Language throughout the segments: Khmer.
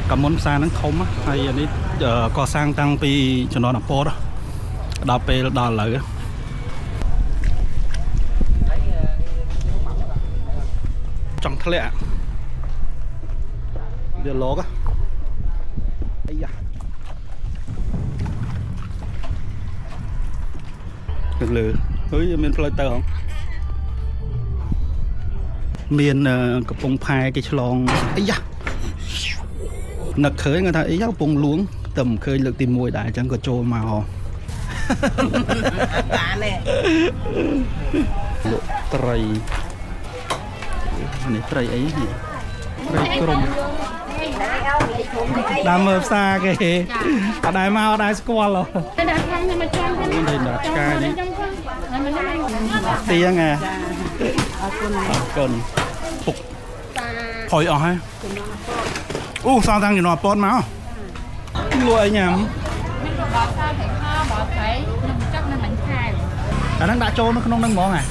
cầm món xa nó thấm á hay anh ấy có sang tăng pi cho nó là po đó đào pe đào lại trong thề lẹ giờ lố á ấy da được lừa ơi miền Florida không miền cặp bông phai cái chlong ấy da nặc khơi người ta ấy giáo bông luống tầm khơi lực tìm mùi đại chẳng có trôi mà họ lộ tray này tray ấy gì tray crom đam mơ xa kì ở đài mau ở đài squall rồi đây là cái này tiếng à cần phục hồi ở hay sao tăng thì nó bót máu lụi nhầm cả đang đã trâu nó không đang món à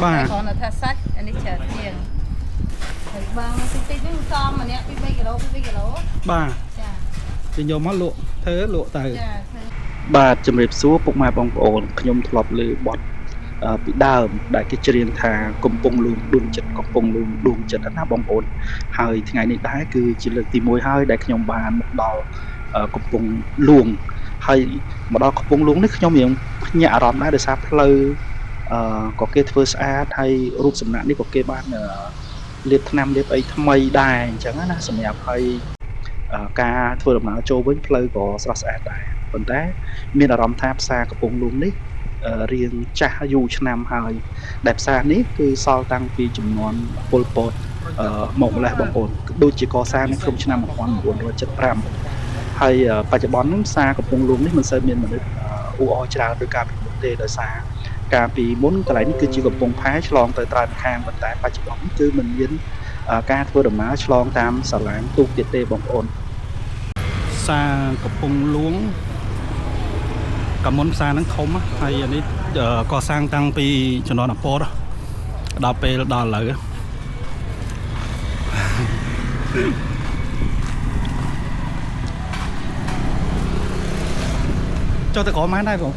bà còn là tha sách anh ấy chờ tiền bà tí tí con mà nè bây giờ bà thì nhiều mắt lộ thế lộ tài bà chấm rệp xuống bụng mai bong ổn nhom thọp lư bọt bị đau đại cái chuyện thà cùng bông luôn đun chật có bông luôn đun chật anh bong ổn hơi ngày này đá cứ chỉ là tìm môi hơi đại nhom bà một đò cùng bông luồng hay một đò cùng bông luồng đấy nhom miệng nhả rọm đã được sắp lư có cái first ad hay rút sầm nạn đi có cái ban liệt năm liệt ấy tham mây đài chẳng á sầm nhập hay ca thưa đồng nào châu với play có first ad đài còn té miền ở rọm tháp xa có bông luồng đấy riêng cha du năm hơi đẹp xa nít cứ so tăng vì chủng nón Pol Pot một là bằng ổn đôi chỉ có xa nên không năm một con buồn rồi chất ram hay phải chỉ bón xa của bông luồng đấy mình xây miền mình u ra đôi ca bị một tê đời xa cả vì muốn cái này cứ chỉ có bông phá chlong tới tràn khang vận tải phải chỉ bóng cứ mình biến ca thưa đồng má chlong tam sờ láng tu tiệt tê bằng ổn xa của bông luống cầm món xa nó thấm á hay anh ấy có sang tăng pi cho nó là po đó đào pe đào lại cho tôi có máy này không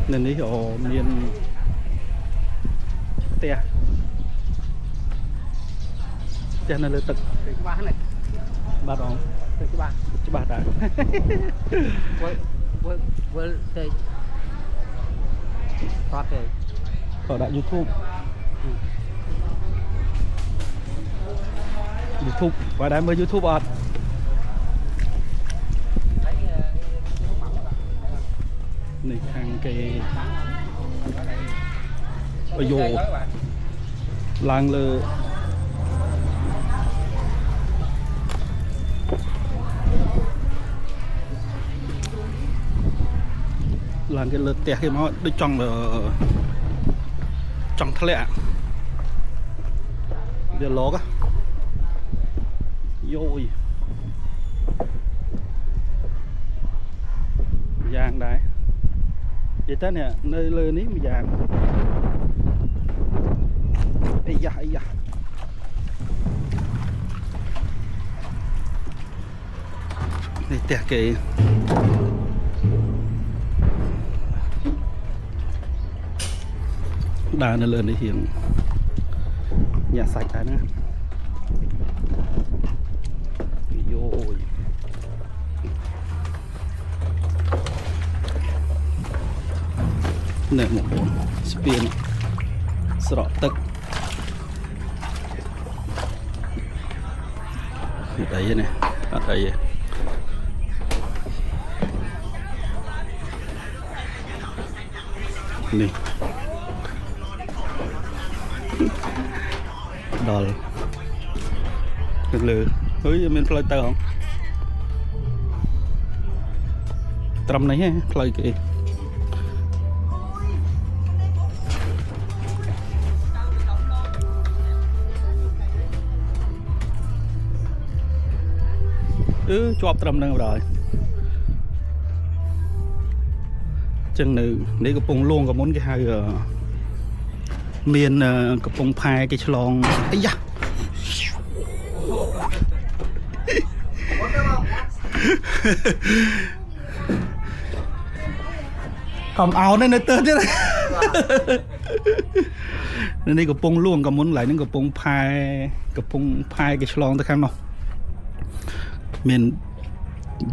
nên đi ở miền tè cho nên là tực ba đòn chứ ba đã ở đại YouTube và đại mới YouTube ọt này hàng cái bây giờ làng lơ làm cái lợt tẹt khi mà đi trong thề lẹ giờ ló á rồi vàng đấy vậy thế nè nơi lơ ní mà vàng ấy da này tẹt kì đà nó lên để hiện nhà sạch cái nữa rồi nè một con spin sọ tức đây này ở đây này đò được lừa ơi mình Florida không trầm này ha play kì ជាប់ត្រឹមនឹងrồiចឹងនៅនេះកំពង់លួងក៏មុនគេហៅមានកំពង់ផែគេឆ្លងអីយ៉ាកុំអោននៅទៅទៀតនេះកំពង់លួងក៏មុនឡើយនឹងកំពង់ផែគេឆ្លងទៅខាងនោះមាន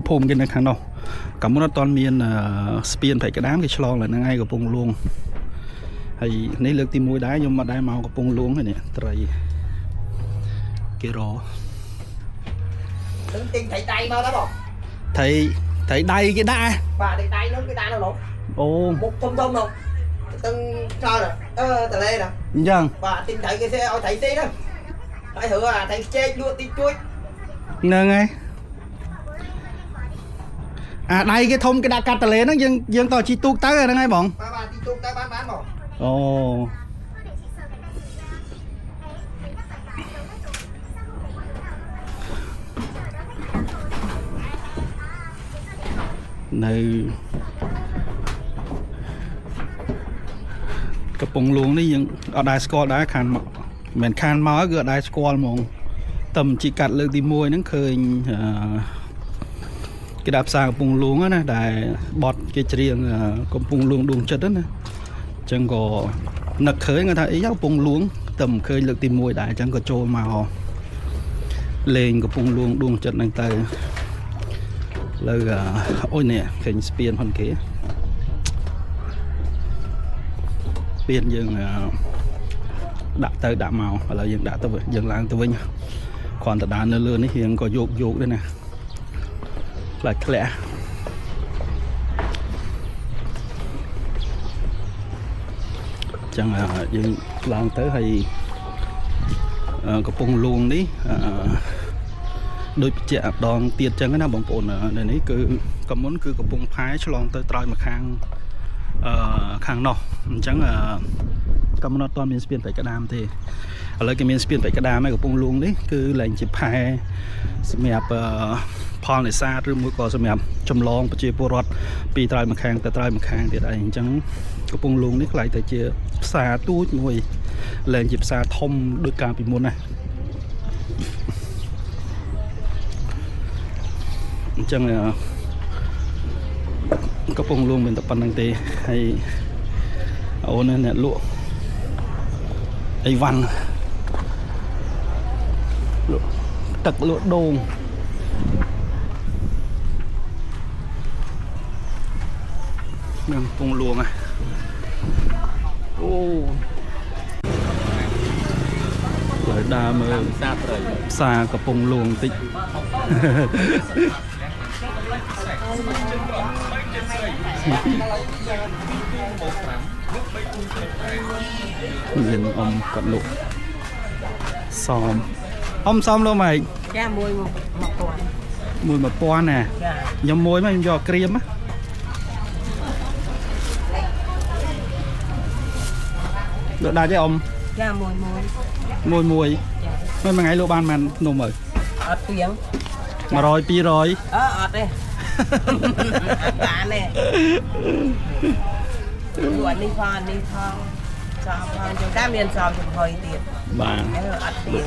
ភូមិគេនៅខាងនោះក៏មុនអត់ទាន់មានស្ពានព្រៃក្តាមគេឆ្លងឡើយហ្នឹងឯងកំពង់លួងហើយនេះលើកទី1ដែរខ្ញុំមកដែរមកកំពង់លួងហ្នឹងនេះត្រីគេរនឹងទិញត្រីដៃមកដែរបងត្រីដៃគេដាក់បាទត្រីដៃនោះគេដាក់នៅនោះអូមុខធំនោះទាំងចោលតលេណាអញ្ចឹងបាទទិញត្រីគេឲ្យត្រីស៊ីហ្នឹងហើយហឺអាត្រីខ្ជែកលក់តិចតួចហ្នឹងហើយអាដៃគេធំគេដាក់កាត់តលេហ្នឹងយើងតជីទូកទៅហ្នឹងហើយបងបាទជីទូកទៅបានបងអូនៅកំពង់លួងនេះយើងអត់ដែរស្គាល់ដែរខានមកមិនខានមកគឺអត់ដែរស្គាល់ហ្មងតែជីកាត់លើកទី1ហ្នឹងឃើញគេដាក់ផ្សារកំពង់លួងណាដែលបត់គេច្រៀងកំពង់លួងដួងចិត្តណាអញ្ចឹងក៏នឹកឃើញគាត់ថាអីកំពង់លួងតែមិនឃើញលើកទី1ដែរអញ្ចឹងក៏ចូលមកលេងកំពង់លួងដួងចិត្តហ្នឹងទៅលើអូយនេះឃើញស្ពានហ្នឹងគេស្ពានយើងដាក់ទៅដាក់មកឥឡូវយើងដាក់ទៅយើងឡើងទៅវិញគ្រាន់តែដើរនៅលើនេះរៀងក៏យកដែរណាខ្លាចធ្លាក់ចឹងយើងឡើងទៅហើយកំពង់លួងនេះដូចបញ្ជាក់ដងទៀតចឹងណាបងប្អូននៅនេះគឺកំមុនគឺកំពង់ផែឆ្លងទៅត្រើយមកខាងខាងនោះអញ្ចឹងកំណត់តមានស្ពានបៃក្តាមទេឥឡូវគេមានស្ពានបៃក្តាមហើយកំពង់លួងនេះគឺឡើងជាផែសម្រាប់ផលនេសាទឬមួយក៏សម្រាប់ចម្លងប្រជាពលរដ្ឋពីត្រើយមកខាងទៅត្រើយមកខាងទៀតអីអញ្ចឹងកំពង់លួងនេះខ្លាយទៅជាផ្សារទូចមួយឡើងជាផ្សារធំដូចកាលពីមុនណាអញ្ចឹងកំពង់លួងមានតែប៉ុណ្្នឹងទេហើយអូនអ្នកលក់អីវ៉ាន់លក់ទឹកលក់ដូងនឹងកំពង់លួងអូឡើយដើរមើលផ្សារកំពង់លួងតិចមានអ៊ំគាត់លក់សមអ៊ំសមលោកម៉េចចាមួយ1000ណាខ្ញុំមួយមកខ្ញុំយកក្រៀមណាលោកដាច់ទេអ៊ំចាមួយមិនមួយថ្ងៃលោកបានមិននំមើលអត់ទៀង100 200អត់ទេបានទេលក់នេះផងនេះផងសំផងចឹងតែមានសំចំហុយទៀតបាទអត់ទៀង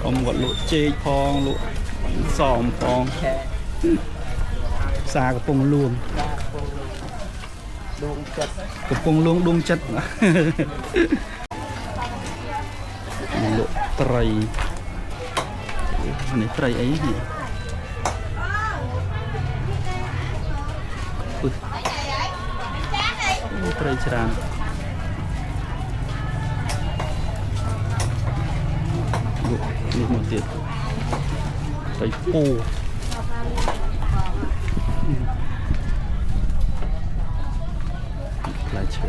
អ៊ំគាត់លក់ចេកផងលក់សមផងផ្សារកំពង់លួងដួងចិត្តកំពង់លួងដួងចិត្តលក់ត្រីនេះត្រីអីនេះត្រីច្រើនលក់នេះមកទៀតត្រីពូផ្លែឈើ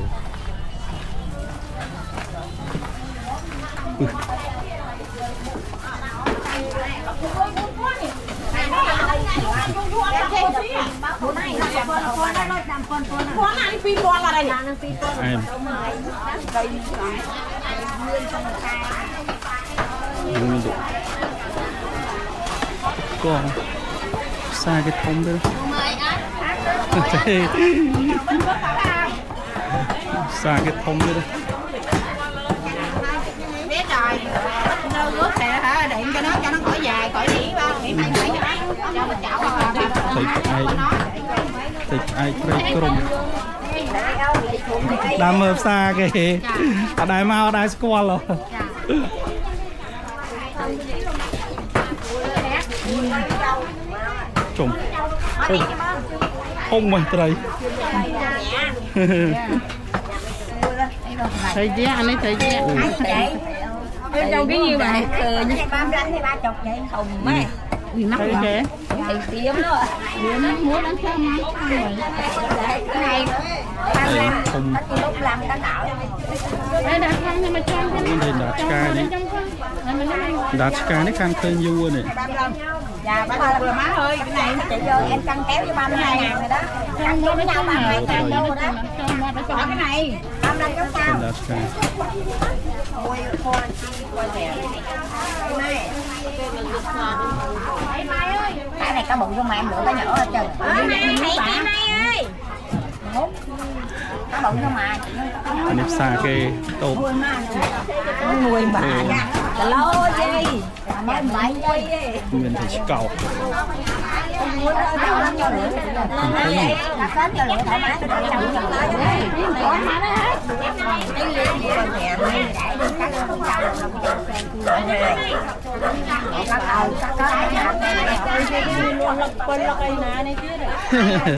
còn xa cái thông đấy xa cái thông đấy biết rồi đâu rước thì hả điện cho nó khỏi dài khỏi nghỉ ba nghỉ mấy ngày cho mình chảo thịt ai đây cồn đam mơ xa kì ở đây mau đây squall rồi trùng không mình trời thời gian anh ấy thời gian đâu cái nhiêu vậy ba đánh thì 30 vậy thùng mấy nắp kìa thì tiêm đó muốn ăn cơm cái này 35 lúc làm cái đảo đây đặt khăn nhưng mà trong đây đặt cài đi đặt cài nó càng khơi vua này dạ bác ơi má ơi cái này chị vô em cân kéo cho 32.000 rồi đó cân vô với nhau 32.000 đâu rồi đó có cái này 35 cái sao đặt cài cái này cá bự cho mà em lựa cái nhỏ hết trơn chị Mai ơi cá bự cho mà anh em xa cái tôm nuôi bà là lo gì mới lại nguyên thì cầu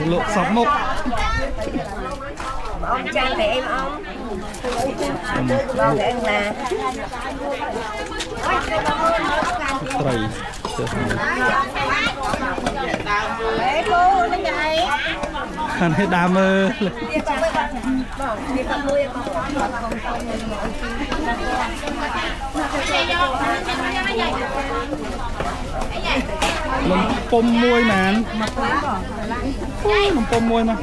lộ sọc mốc ông trai thì em ông lo để em là trời cô nó chạy anh thấy đam mê mình pom môi mà anh mình pom môi mà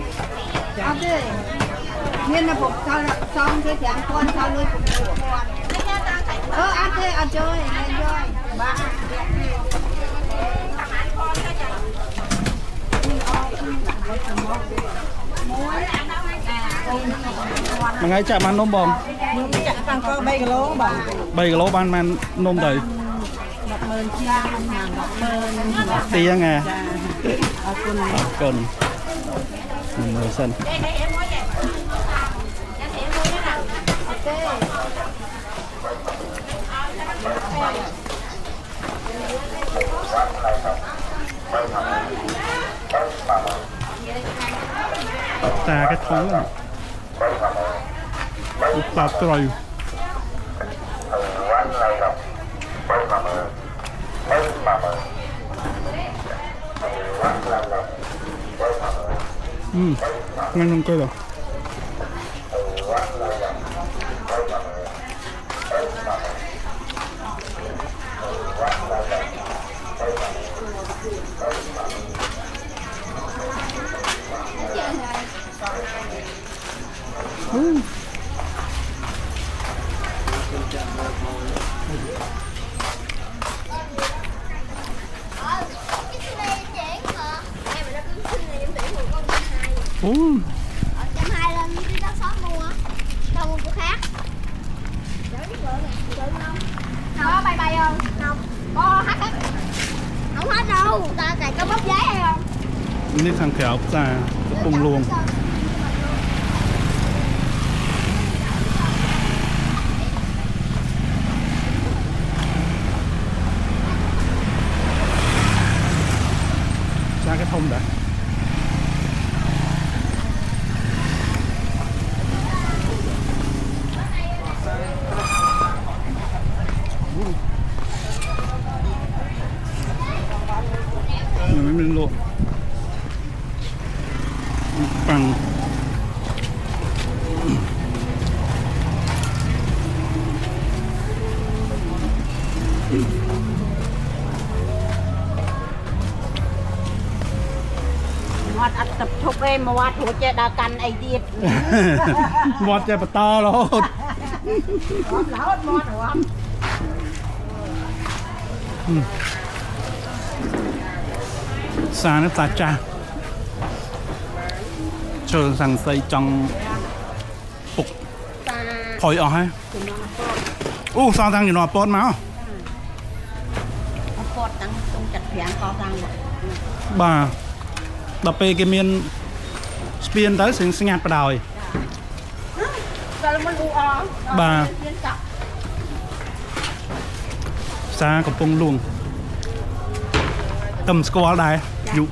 nên là phục sau xong cái chẳng con sau nuôi phục con ăn thế ăn chơi ba mà ngay chạm ăn nôm bông bằng có 3 kg bông 7 kg ban man nôm đầy 10 chia 10 tiếng à cần 10 cân ta cái thống này ta trời ngon không cơ rồi Trăm hai lên đi đó shop mua đâu mua của khác có bay bay không không có hết á không hết đâu ta này có bóp giấy hay khôngนี่ทางแถวจะปรุงรวมra cái thông đã mình mới lộ bằng Ngọt ăn tập chụp em mà ngọt hổ chè đa canh ấy điệt ngọt chè bật to rồi ngọt ngọt xa nó xa cha chờ rằng xây trong phục thôi ở hay sao thằng gì nó bớt máu គាត់តាំងក្នុងចិត្តប្រាំងកតាំងមក បាទដល់ពេលគេមានស្ពានទៅស្ងាត់បដ ாய் ដល់មិនអ៊ូអ បាទផ្សារកំពង់លួងតំស្គាល់ដែរយុ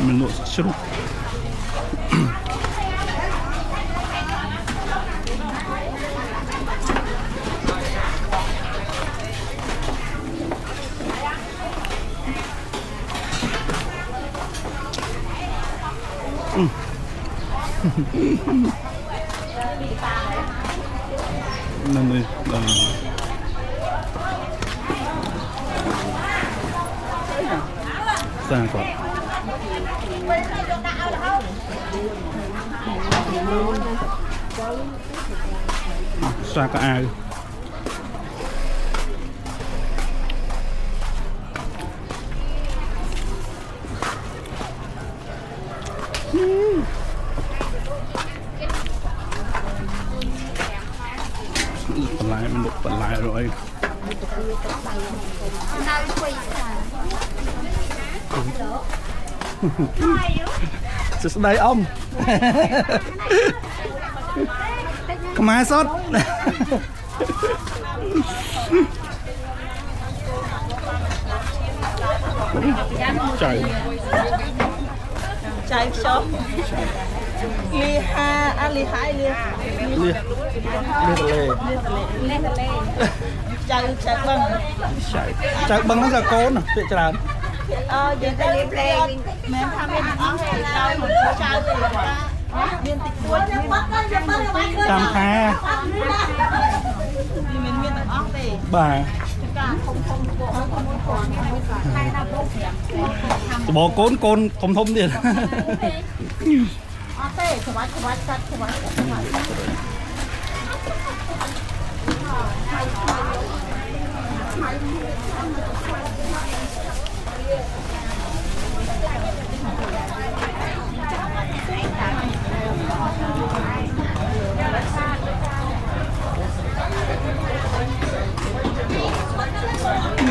មិនលក់ជ្រូក Nên đi xa quá xa có ai bật lại rồi Just đây ông Come on sốt Trời Chạy số Li ha à li hai li Lia Chạy băng Chạy băng nó ra côn à Tuyệt tràn Vậy ta li play Mẹ tham bên ống thì tao một số chạy Biên tịch cuối Tam kha Mình biên tịch ống thì Bà bỏ côn thông thông đi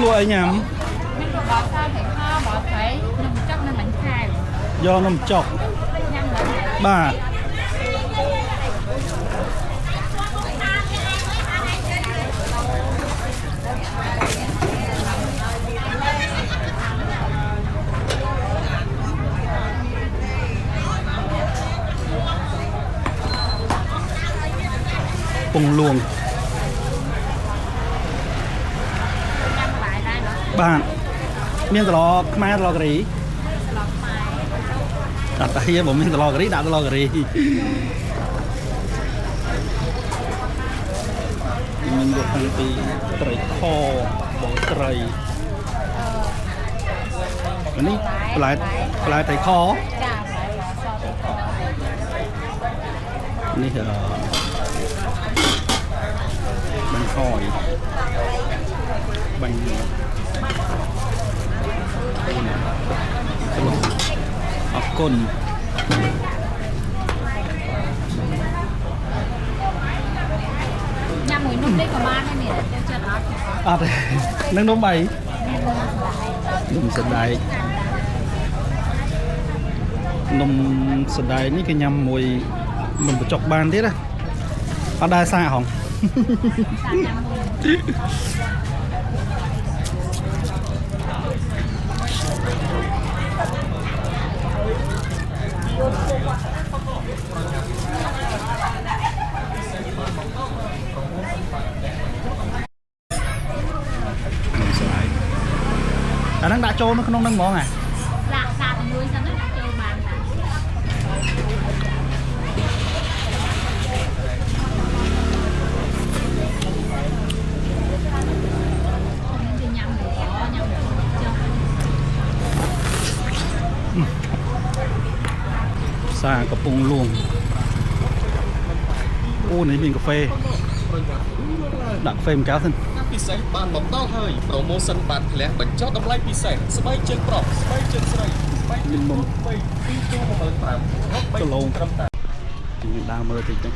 lụa nhầm do nằm chọc bà Pùng luồng bạn miếng tàu mai tàu gari đặt tay bộ miếng tàu gari đặt tàu gari mình được thằng tí trai kho bộ trai ini pelai trai kho ini bánh khòi bánh côn nhằm mùi nôm đây của man này nè chân à nâng nôm bảy nôm sợi đáy nôm sợi đáy ní cái nhằm mùi mình phải chọc bàn thế đó ở đây xa không đang đã trôn nó không nâng món à lạc sạt nuôi sao nó đã trôn bàn xa cà phung luôn ô này mình cà phê đặt phim cáo thân ពិសេសបានមកដល់ហើយ promotion បានធ្លាក់បញ្ចុះតម្លៃពិសេសស្បែកជើងប្រុសស្បែកជើងស្រីស្បែកជើងមុំពីទូ15000 គីឡូត្រឹមតែដើរមើលតិចទៅ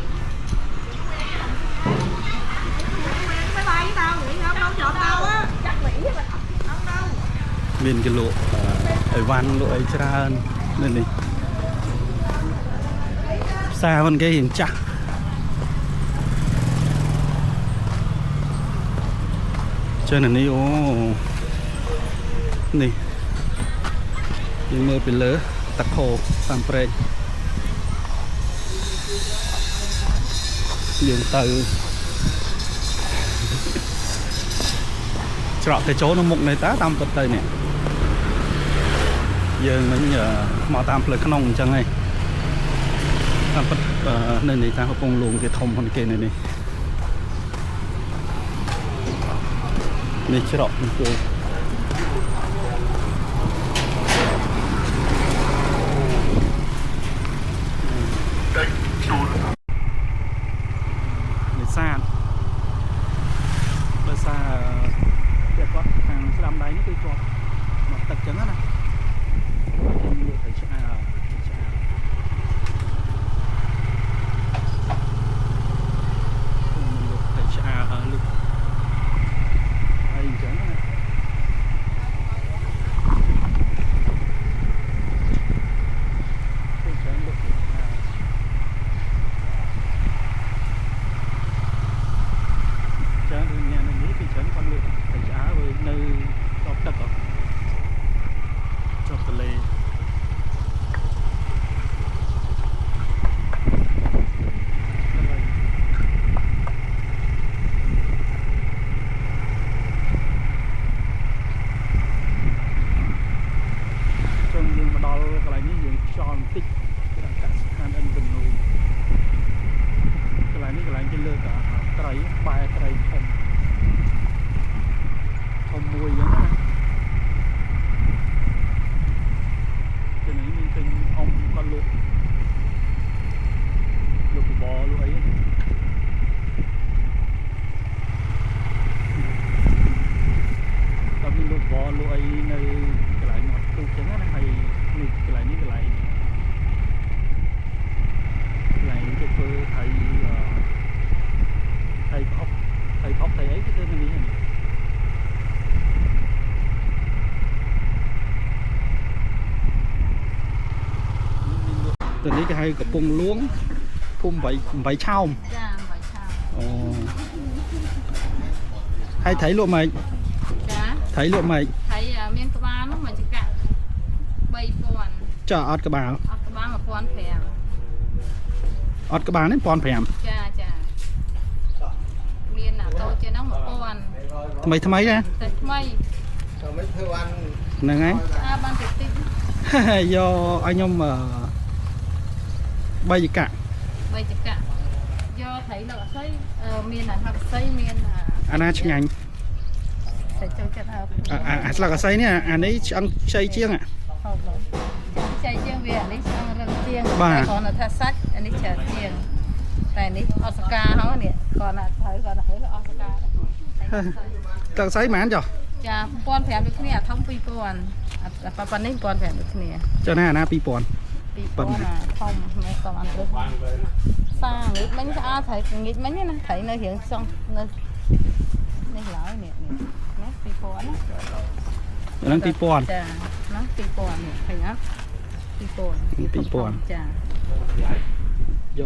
មានគីឡូអីវ៉ាន់លក់អីច្រើននេះផ្សារមិនគេរៀងចាស់ចឹងនេះអូនេះយើងមើលពីលើទឹកហូរតាមព្រែកយើងទៅច្រកទៅចូលនៅមុខនេះតើតាមពិតទៅនេះយើងនឹងមកតាមផ្លូវក្នុងអញ្ចឹងហីតាមពិតនៅនេះតាមកំពង់ហ្លួងគេធំhơnគេនៅនេះនេះច្រកនេះគឺនេសាទដោយសារតែគាត់ខាងស្ដាំដៃនេះគឺជាប់មកទឹកចឹងណាគេលក់ទៅឆ្អើលក់អីចឹងណាគេច្រើនលក់ច្រើនអ្នកនេះគេច្រើនគាត់លក់ទៅឆ្អើនៅជាប់ទឹកជាប់ទន្លេตัวนี้ก็ให้กระปุงล้วงพุ่มใบเช่าអូហើយថៃលក់ម៉េចចាថៃលក់ម៉េចថៃមានក្បាលនោះមកចកាក់3000ចាអត់ក្បាល1500អត់ក្បាលនេះ1500ចាមានតូចជាងនោះ1000ថ្មីណាថ្មីទៅមិនធ្វើបានហ្នឹងហើយបានតិចយកឲ្យខ្ញុំ3ចកាក់យកថៃលក់អស្អីមានអាហាប់អស្អីមានអាណាឆ្ងាញ់តែចូលចិត្តអាស្លឹកអស្អីនេះអានេះឆ្អឹងខ្ចីជាងខ្ចីជាងវាអានេះឆ្អឹងរឹងជាងតែគាត់ថាសាច់អានេះច្រើនជាងតែនេះអត់សកាហ្នឹងនេះគាត់ណាត្រូវគាត់ណាអត់សកាទឹកស្អីហ្មងចុះចា1500ដូចគ្នាអាធំ2000អាប៉ានេះ1500ដូចគ្នាចុះណាអាណា2000ធំមិនក៏អត់ដូចសាងឹកមិញស្អាតត្រូវងឹកមិញណាត្រូវនៅរៀងសងនៅនេះឡើយនេះ2000ណាហ្នឹង2000ចាហ្នឹង2000នេះឃើញអត់2000ចាយក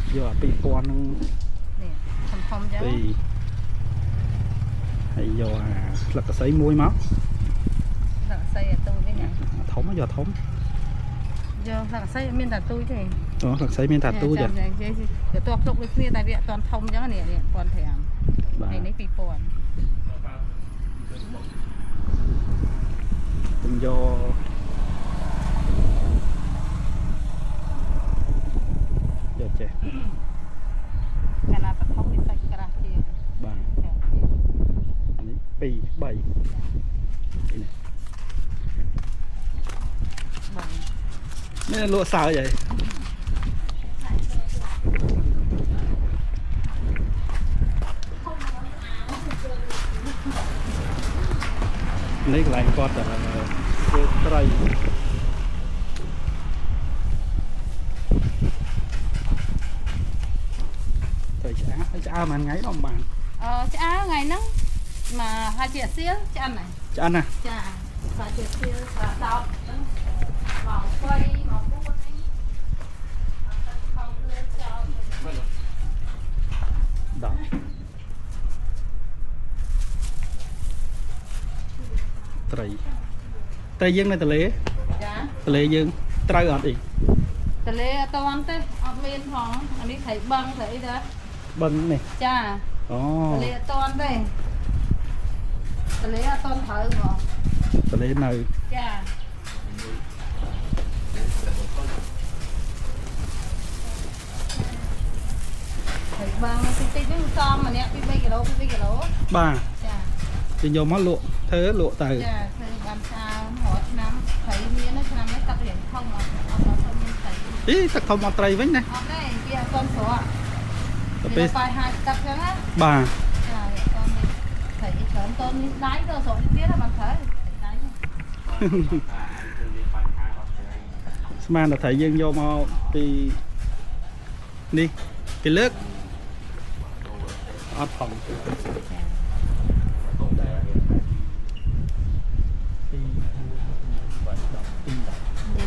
2000ហ្នឹងនេះធំចឹងហើយយកអាស្លឹកកសីមួយមកស្លឹកកសីអាទូនេះណាធំយកធំយកស្លឹកកសីមានតែទូទេអូស្លឹកកសីមានតែទូចាយកតបទុកដូចគ្នាតែវាអត់ទាន់ធំចឹងនេះ1500ហើយនេះ2000ខ្ញុំយកចេះកាលណាបឋមវាសាច់ក្រាស់ជាងបាទនេះ2 3នេះលក់សើចហើយ នេះកន្លែងគាត់ធ្វើត្រីត្រីឆ្អើមួយថ្ងៃដល់បាន ឆ្អើថ្ងៃហ្នឹងមកហាជាសៀលឆ្អិនណា ឆ្អិនណា ចាហាជាសៀលដោតហ្នឹងមកស្វ័យមកពួតនេះខំលឿនចោល ដល់ត្រីយើងនៅទន្លេ ចា ទន្លេយើងត្រូវអត់អី ទន្លេអត់តាន់ទេអត់មានផងអានេះត្រីបឹងត្រីអីដែរ បឹងនេះ ចា អូ ទន្លេអត់តាន់ទេទន្លេអត់តាន់ត្រូវហ្មង ទន្លេនៅ ចាត្រីបឹងតិចតិចហ្នឹងសំម្នាក់ពី3គីឡូពី2គីឡូ បាទ ចា គេយកមកលក់ធ្វើលក់ទៅ ចាធ្វើបានច្រើនរាល់ឆ្នាំត្រីមានឆ្នាំនេះទឹករៀងធំអត់មានត្រី អីទឹកធំអត់ត្រីវិញណា អត់ទេវាអត់ទាន់ស្រក ទៅ ពេល ពេល បាយហាយទឹកចឹងណា បាទ ចាអត់ទាន់មានត្រីច្រើនតូនមានដៃទៅស្រកទៀតហ្នឹងបានត្រូវដៃ ស្មានតែត្រីយើងយកមកពីនេះពីលើកអត់ផងពី និយាយ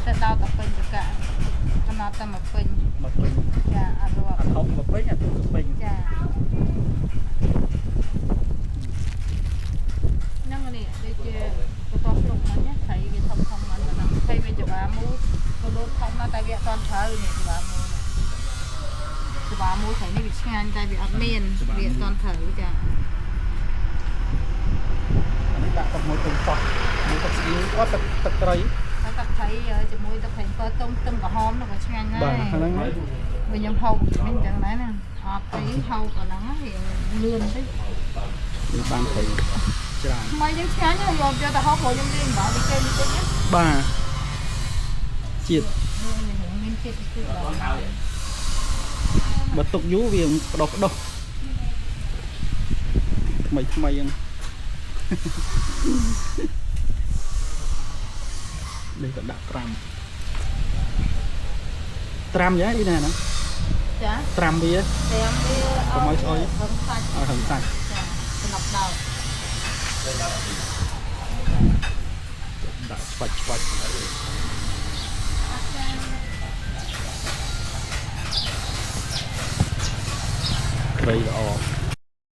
ទៅដល់តែពេញចកាកំណត់តែមកពេញ មកពេញ ចាអត់រាប់ អត់ធំមកពេញអាទូទៅពេញ ចាហ្នឹងនេះដូចជាបន្ទាប់ស្រុកហ្នឹងត្រីវាធំធំហ្នឹងតែត្រីវាច្បាមូលក៏លោតធំណាស់តែវាអត់ទាន់ត្រូវនេះច្បាមូលច្បាមូលត្រីនេះវាឆ្ងាញ់តែវាអត់មានវាអត់ទាន់ត្រូវចា អានេះដាក់ទឹកមួយទុំសោះមួយទឹកស្អ៊ីវអត់ទឹកត្រី ហើយទឹកត្រីជាមួយទឹកប្រេងពើទុំខ្ទឹមក្រហមនោះក៏ឆ្ងាញ់ដែរ បាទហ្នឹងហើយ វិញខ្ញុំហូបមិនចឹងដែរណាអត់អីហូបអាហ្នឹងវាលឿនតិច វាបានត្រីច្រើន ថ្មីយើងឆ្ងាញ់យកយកទៅហូបព្រោះខ្ញុំរៀនបើពីគេតិចណា បាទជាតិ មានជាតិតិចដល់ បើទុកយូរវាផ្ដោះថ្មីហ្នឹងនេះក៏ដាក់ត្រាំយ៉ាងនេះណា ចា ត្រាំវា តាមវា កុំឲ្យស្អុយ រំសាច់ ឲ្យហឹងសាច់ ចាសំណប់ដោត ដាក់ឆ្វាច់ត្រីល្អ